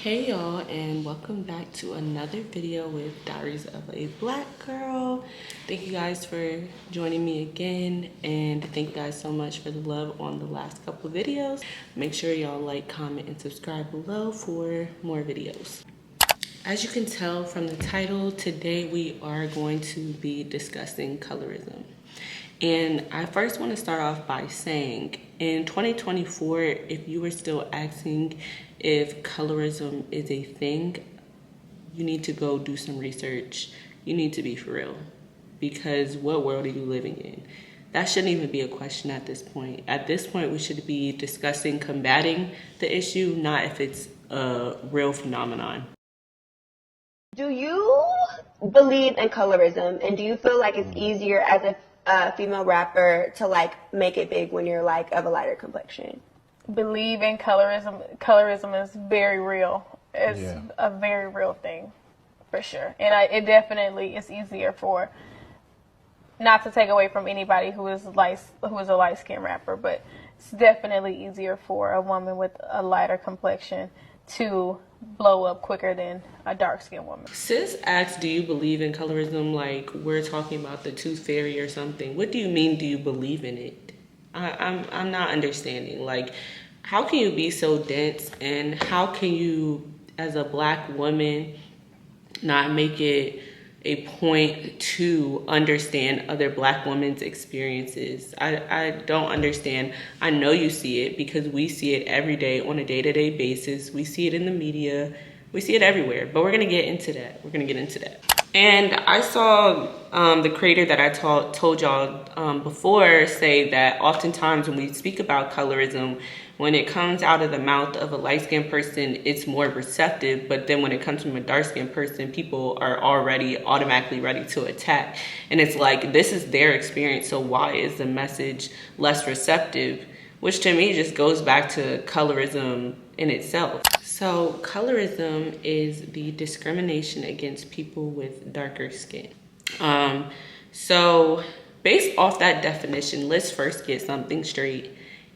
Hey y'all, and welcome back to another video with Diaries of a Black Girl. Thank you guys for joining me again, and thank you guys so much for the love on the last couple of videos. Make sure y'all like, comment, and subscribe below for more videos. As you can tell from the title, today we are going to be discussing colorism. And I first want to start off by saying, in 2024, if you were still asking if colorism is a thing, you need to go do some research. You need to be for real. Because what world are you living in? That shouldn't even be a question at this point. At this point, we should be discussing combating the issue, not if it's a real phenomenon. Do you believe in colorism, and do you feel like it's easier as a female rapper to like make it big when you're like of a lighter complexion? Believe in colorism. Colorism is very real. It's a very real thing, for sure. And it definitely is easier for, not to take away from anybody who is a light skinned rapper, but it's definitely easier for a woman with a lighter complexion to blow up quicker than a dark-skinned woman. Sis asked, do you believe in colorism like we're talking about the tooth fairy or something? What do you mean, do you believe in it? I'm not understanding. Like, how can you be so dense, and how can you, as a Black woman, not make it a point to understand other Black women's experiences? I don't understand. I know you see it because we see it every day on a day-to-day basis. We see it in the media. We see it everywhere, but we're gonna get into that. And I saw the creator that I told y'all before say that oftentimes when we speak about colorism, when it comes out of the mouth of a light-skinned person, it's more receptive. But then when it comes from a dark-skinned person, people are already automatically ready to attack. And it's like, this is their experience, so why is the message less receptive? Which to me just goes back to colorism in itself. So colorism is the discrimination against people with darker skin. So based off that definition, let's first get something straight.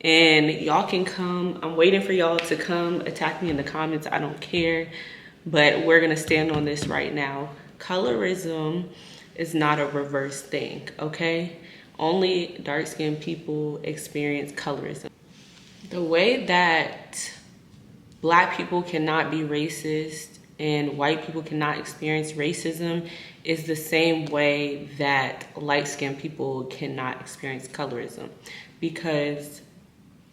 And y'all can come, I'm waiting for y'all to come attack me in the comments, I don't care. But we're gonna stand on this right now. Colorism is not a reverse thing, okay? Only dark-skinned people experience colorism. The way that Black people cannot be racist and white people cannot experience racism is the same way that light-skinned people cannot experience colorism, because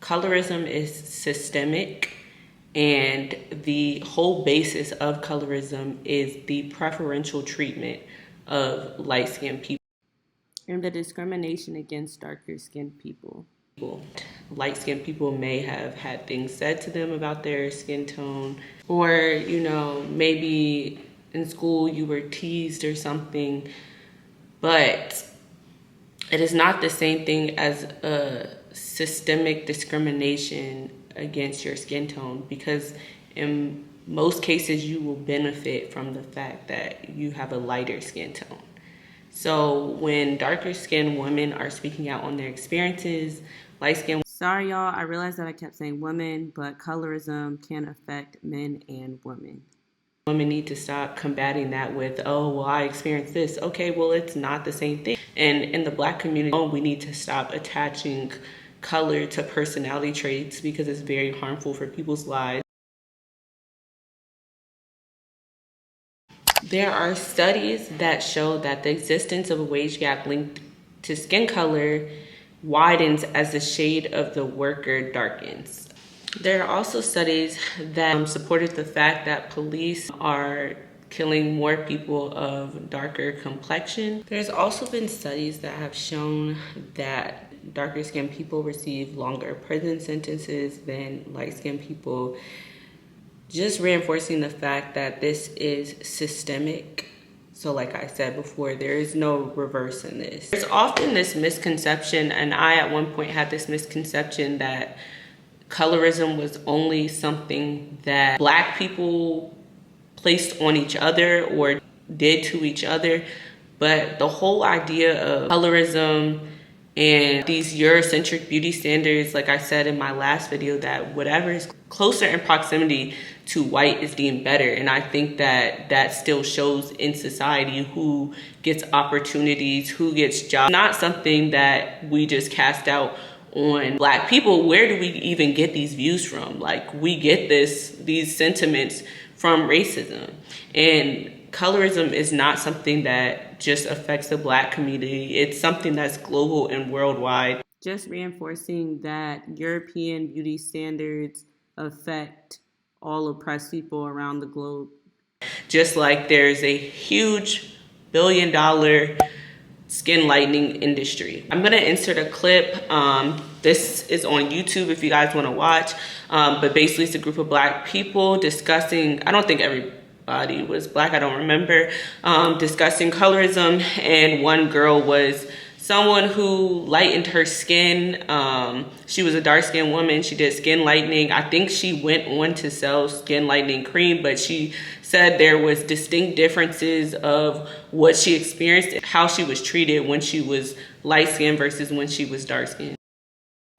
colorism is systemic, and the whole basis of colorism is the preferential treatment of light-skinned people and the discrimination against darker-skinned people. Light-skinned people may have had things said to them about their skin tone, or, you know, maybe in school you were teased or something, but it is not the same thing as a systemic discrimination against your skin tone, because in most cases you will benefit from the fact that you have a lighter skin tone. So when darker skinned women are speaking out on their experiences, light skinned, sorry y'all, I realized that I kept saying women, but colorism can affect men and women. Women need to stop combating that with, oh, well, I experienced this. Okay, well, it's not the same thing. And in the Black community, we need to stop attaching color to personality traits, because it's very harmful for people's lives. There are studies that show that the existence of a wage gap linked to skin color widens as the shade of the worker darkens. There are also studies that supported the fact that police are killing more people of darker complexion. There's also been studies that have shown that darker skinned people receive longer prison sentences than light skinned people, just reinforcing the fact that this is systemic. So like I said before, there is no reverse in this. There's often this misconception, and I at one point had this misconception, that colorism was only something that Black people placed on each other or did to each other. But the whole idea of colorism and these Eurocentric beauty standards, like I said in my last video, that whatever is closer in proximity to white is deemed better. And I think that that still shows in society who gets opportunities, who gets jobs. Not something that we just cast out on Black people. Where do we even get these views from? Like, we get these sentiments from racism. And colorism is not something that just affects the Black community. It's something that's global and worldwide. Just reinforcing that European beauty standards affect all oppressed people around the globe. Just like there's a huge $billion skin lightening industry. I'm gonna insert a clip. This is on YouTube if you guys wanna watch. But basically it's a group of Black people discussing, I don't think everybody was Black, I don't remember, discussing colorism. And one girl was someone who lightened her skin. She was a dark-skinned woman. She did skin lightening. I think she went on to sell skin lightening cream, but she said there was distinct differences of what she experienced, how she was treated when she was light-skinned versus when she was dark-skinned.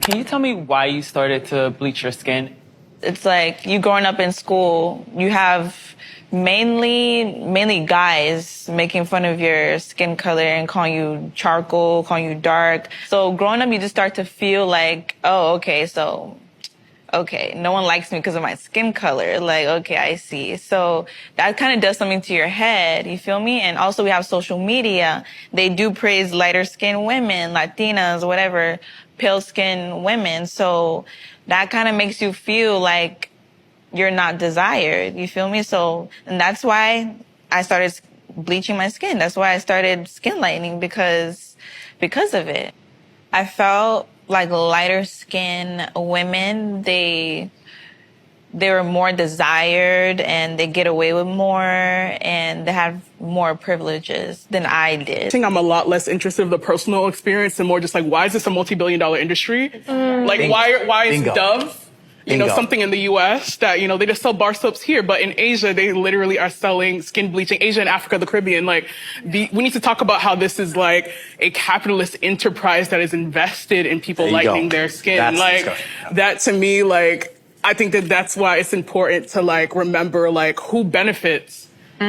Can you tell me why you started to bleach your skin? It's like you growing up in school, you have mainly guys making fun of your skin color and calling you charcoal, calling you dark. So growing up, you just start to feel like, oh, okay, no one likes me because of my skin color. Like, okay, I see. So that kind of does something to your head, you feel me? And also we have social media. They do praise lighter skinned women, Latinas, whatever, pale skinned women. So that kind of makes you feel like you're not desired, you feel me? So, and that's why I started bleaching my skin. That's why I started skin lightening because of it. I felt like lighter skinned women, they were more desired and they get away with more and they have more privileges than I did. I think I'm a lot less interested in the personal experience and more just like, why is this a multi-billion-dollar industry? Like, why is Dove, something in the U.S. that, they just sell bar soaps here, but in Asia, they literally are selling skin bleaching. Asia and Africa, the Caribbean, we need to talk about how this is like a capitalist enterprise that is invested in people lightening their skin. That to me, I think that's why it's important to remember who benefits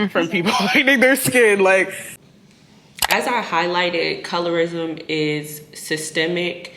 from people lightening their skin. As I highlighted, colorism is systemic.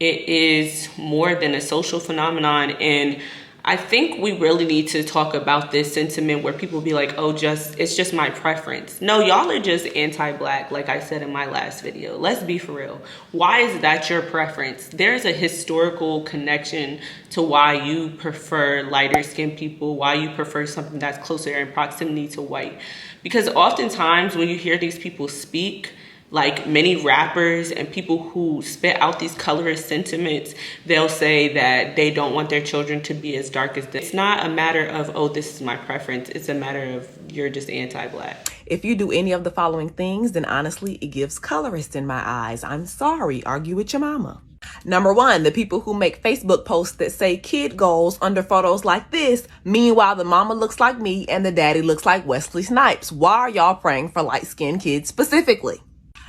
It is more than a social phenomenon. And I think we really need to talk about this sentiment where people be like, oh, it's just my preference. No, y'all are just anti-Black, like I said in my last video. Let's be for real. Why is that your preference? There's a historical connection to why you prefer lighter skinned people, why you prefer something that's closer in proximity to white. Because oftentimes when you hear these people speak, like many rappers and people who spit out these colorist sentiments, they'll say that they don't want their children to be as dark as this. It's not a matter of, oh, this is my preference. It's a matter of you're just anti-Black. If you do any of the following things, then honestly, it gives colorist in my eyes. I'm sorry, argue with your mama. Number one, the people who make Facebook posts that say kid goals under photos like this. Meanwhile, the mama looks like me and the daddy looks like Wesley Snipes. Why are y'all praying for light-skinned kids specifically?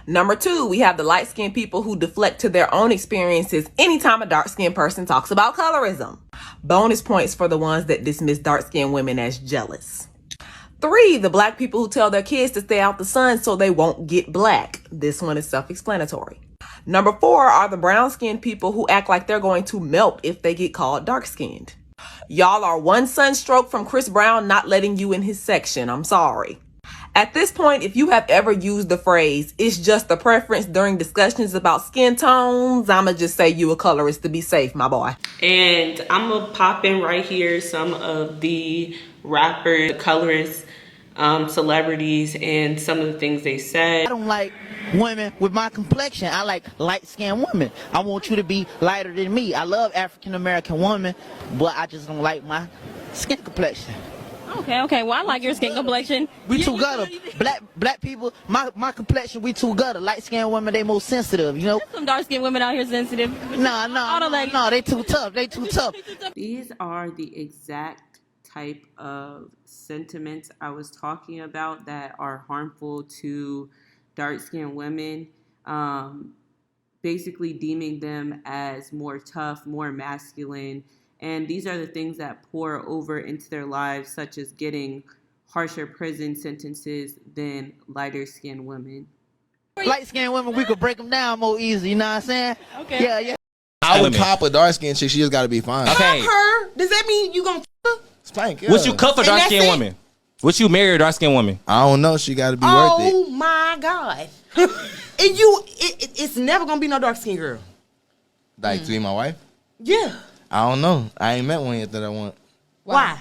Number two, we have the light-skinned people who deflect to their own experiences anytime a dark-skinned person talks about colorism. Bonus points for the ones that dismiss dark-skinned women as jealous. Three, the Black people who tell their kids to stay out the sun so they won't get black. This one is self-explanatory. Number four are the brown-skinned people who act like they're going to melt if they get called dark-skinned. Y'all are one sunstroke from Chris Brown not letting you in his section. I'm sorry. At this point, if you have ever used the phrase, it's just a preference during discussions about skin tones, I'ma just say you a colorist to be safe, my boy. And I'm gonna pop in right here some of the rappers, the colorists, celebrities, and some of the things they said. I don't like women with my complexion. I like light-skinned women. I want you to be lighter than me. I love African-American women, but I just don't like my skin complexion. Okay. Well, I like your skin complexion. We too gutter. Black people, my complexion, we too gutter. Light-skinned women, they more sensitive, There's some dark-skinned women out here sensitive. No, they too tough. They too tough. These are the exact type of sentiments I was talking about that are harmful to dark-skinned women. Basically deeming them as more tough, more masculine, And these are the things that pour over into their lives, such as getting harsher prison sentences than lighter skinned women. Light-skinned women, we could break them down more easy, you know what I'm saying? Okay. Yeah. I would cop a dark-skinned chick. She just got to be fine. Okay. Her? Does that mean you gonna Spank, yeah. Would you cuff a dark-skinned woman? Would you marry a dark-skinned woman? I don't know. She got to be worth it. Oh my God. And it's never gonna be no dark skinned girl. Like to be my wife? Yeah. I don't know. I ain't met one yet that I want. Why?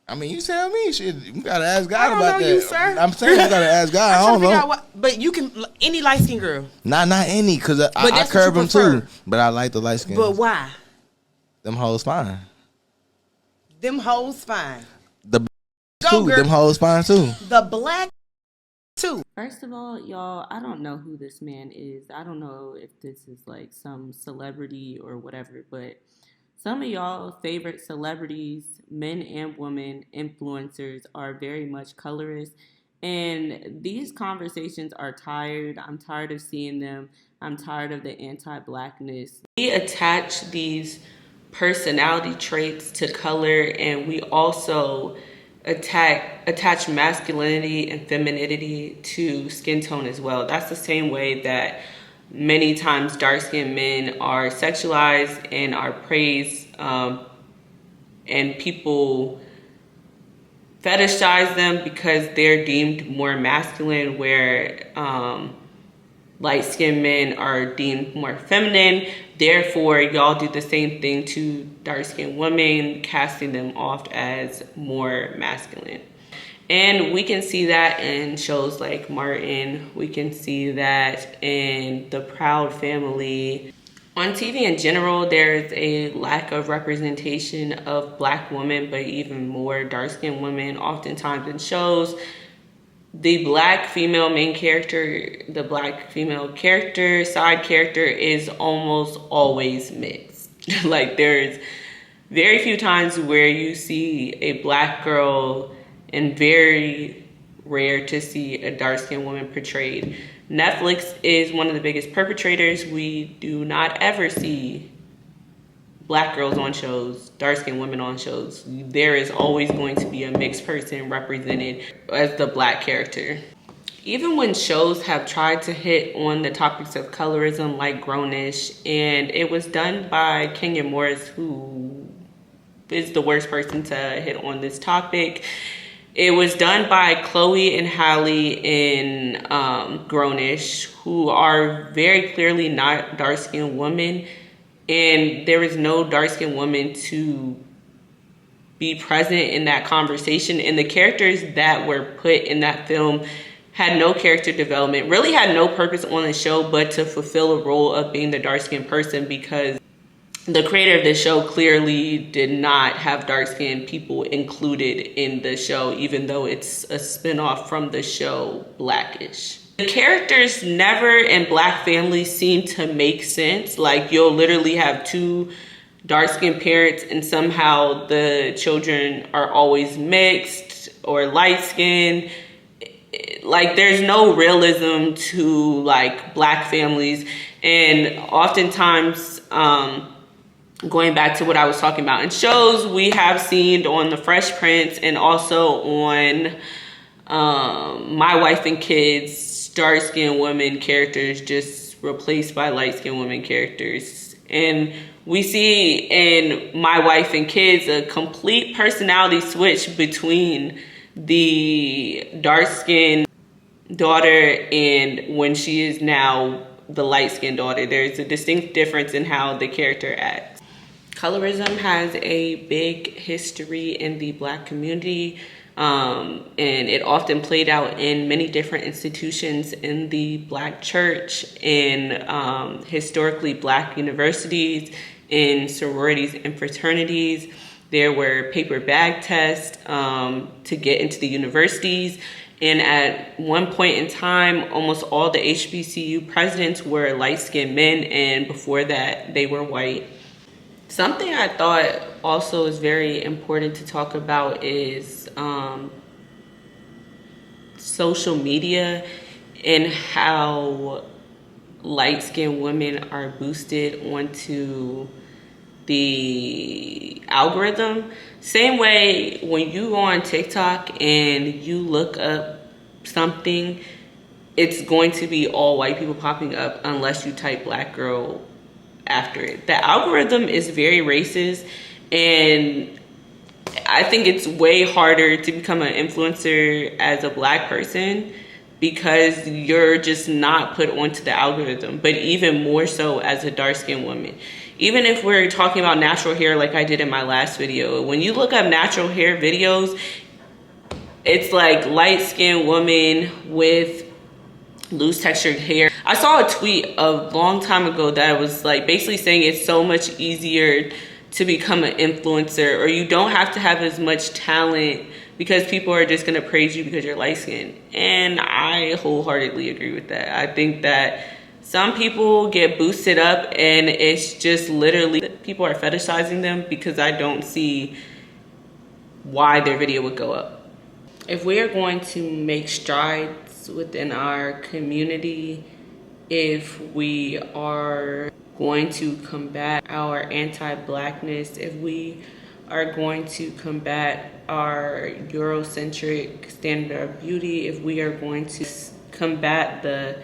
I mean, you tell me. Shit, you gotta ask God I don't about know that. you, sir. I'm saying you gotta ask God. I don't know. But you can any light skinned girl. Not any, cause I curve them too. But I like the light skin. But why? Them hoes fine. Them hoes fine. The too. Them hoes fine too. The black too. First of all, y'all, I don't know who this man is. I don't know if this is like some celebrity or whatever, but some of y'all favorite celebrities, men and women, influencers, are very much colorist. And these conversations are tired. I'm tired of seeing them. I'm tired of the anti-blackness. We attach these personality traits to color, and we also attach masculinity and femininity to skin tone as well. That's the same way that many times dark-skinned men are sexualized and are praised, and people fetishize them because they're deemed more masculine, where light-skinned men are deemed more feminine. Therefore, y'all do the same thing to dark-skinned women, casting them off as more masculine. And we can see that in shows like Martin. We can see that in The Proud Family. On TV in general, there's a lack of representation of black women, but even more dark-skinned women. Oftentimes in shows, the black female main character, the black female character, side character is almost always mixed. Like there's very few times where you see a black girl, and very rare to see a dark-skinned woman portrayed. Netflix is one of the biggest perpetrators. We do not ever see black girls on shows, dark-skinned women on shows. There is always going to be a mixed person represented as the black character. Even when shows have tried to hit on the topics of colorism, like Grownish, and it was done by Kenya Morris, who is the worst person to hit on this topic. It was done by Chloe and Halle in Grownish, who are very clearly not dark-skinned women. And there is no dark-skinned woman to be present in that conversation. And the characters that were put in that film had no character development, really had no purpose on the show but to fulfill a role of being the dark-skinned person, because the creator of the show clearly did not have dark-skinned people included in the show, even though it's a spinoff from the show Blackish. The characters never in black families seem to make sense. Like you'll literally have two dark-skinned parents and somehow the children are always mixed or light-skinned. Like there's no realism to like black families. And oftentimes, going back to what I was talking about in shows, we have seen on The Fresh Prince and also on My Wife and Kids, dark-skinned women characters just replaced by light-skinned women characters. And we see in My Wife and Kids a complete personality switch between the dark-skinned daughter and when she is now the light-skinned daughter. There's a distinct difference in how the character acts. Colorism has a big history in the black community, and it often played out in many different institutions in the black church, in historically black universities, in sororities and fraternities. There were paper bag tests to get into the universities. And at one point in time, almost all the HBCU presidents were light-skinned men, and before that, they were white. Something I thought also is very important to talk about is social media and how light-skinned women are boosted onto the algorithm. Same way when you go on TikTok and you look up something, it's going to be all white people popping up unless you type black girl after it. The algorithm is very racist, and I think it's way harder to become an influencer as a black person because you're just not put onto the algorithm, but even more so as a dark-skinned woman. Even if we're talking about natural hair like I did in my last video, when you look up natural hair videos, it's like light-skinned woman with loose textured hair. I saw a tweet a long time ago that was like basically saying it's so much easier to become an influencer, or you don't have to have as much talent because people are just gonna praise you because you're light skinned. And I wholeheartedly agree with that. I think that some people get boosted up and it's just literally people are fetishizing them because I don't see why their video would go up. If we are going to make strides within our community, if we are going to combat our anti-blackness, if we are going to combat our Eurocentric standard of beauty, if we are going to combat the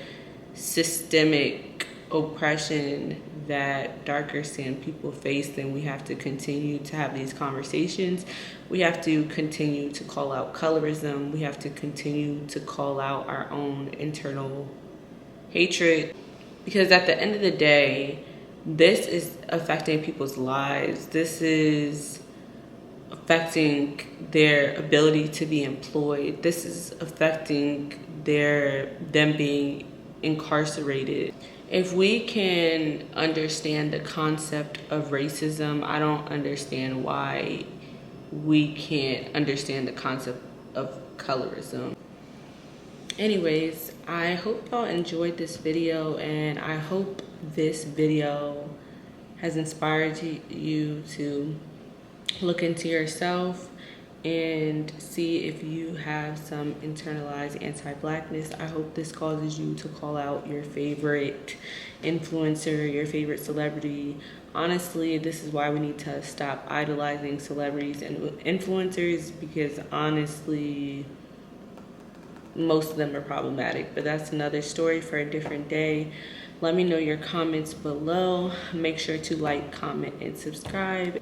systemic oppression that darker skinned people face, then we have to continue to have these conversations. We have to continue to call out colorism. We have to continue to call out our own internal hatred, because at the end of the day, this is affecting people's lives. This is affecting their ability to be employed. This is affecting them being incarcerated. If we can understand the concept of racism, I don't understand why we can't understand the concept of colorism. Anyways, I hope y'all enjoyed this video, and I hope this video has inspired you to look into yourself and see if you have some internalized anti-blackness. I hope this causes you to call out your favorite influencer, your favorite celebrity. Honestly, this is why we need to stop idolizing celebrities and influencers, because honestly, most of them are problematic, but that's another story for a different day. Let me know your comments below. Make sure to like, comment, and subscribe.